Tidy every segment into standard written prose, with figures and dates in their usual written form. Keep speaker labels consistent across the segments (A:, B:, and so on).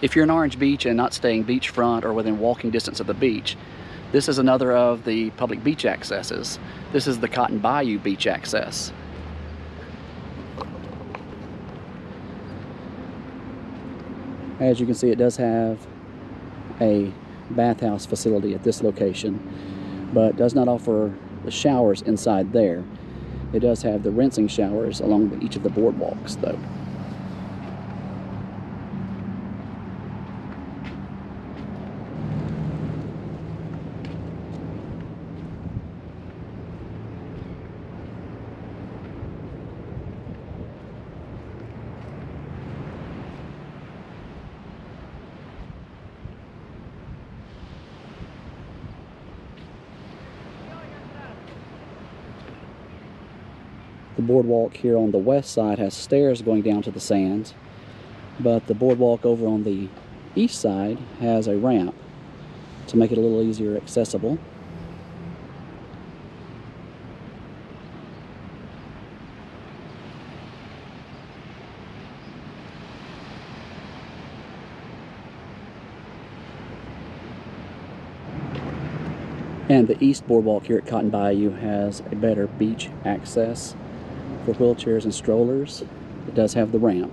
A: If you're in Orange Beach and not staying beachfront or within walking distance of the beach, this is another of the public beach accesses. This is the Cotton Bayou beach access. As you can see, it does have a bathhouse facility at this location, but does not offer the showers inside there. It does have the rinsing showers along each of the boardwalks, though. The boardwalk here on the west side has stairs going down to the sands, but the boardwalk over on the east side has a ramp to make it a little easier accessible. And the east boardwalk here at Cotton Bayou has a better beach access for wheelchairs and strollers. It does have the ramp.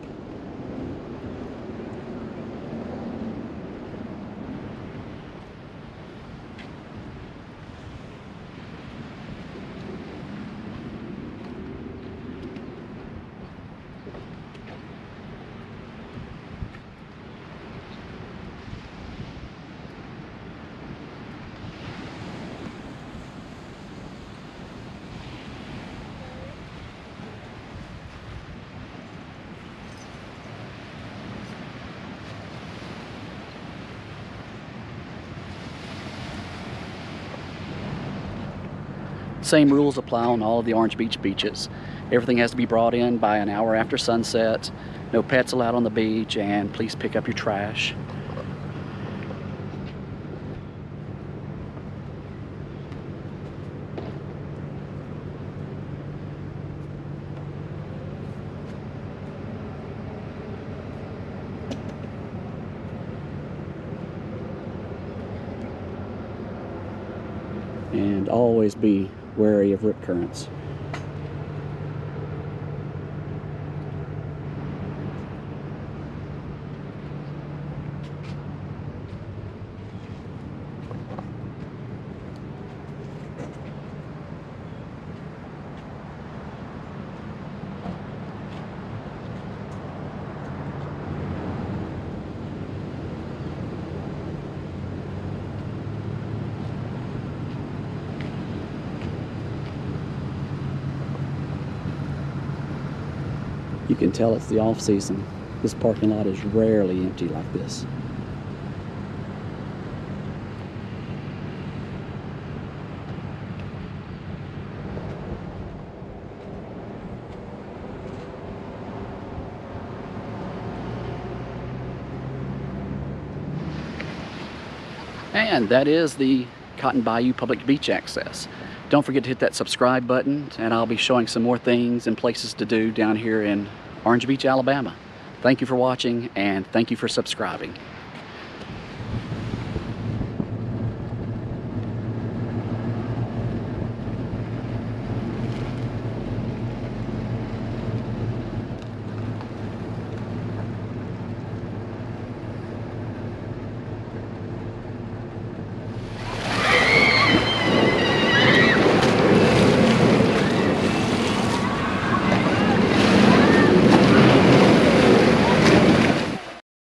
A: Same rules apply on all of the Orange Beach beaches. Everything has to be brought in by an hour after sunset. No pets allowed on the beach, and please pick up your trash. And always be wary of rip currents. You can tell it's the off season. This parking lot is rarely empty like this. And that is the Cotton Bayou public beach access. Don't forget to hit that subscribe button, and I'll be showing some more things and places to do down here in Orange Beach, Alabama. Thank you for watching, and thank you for subscribing.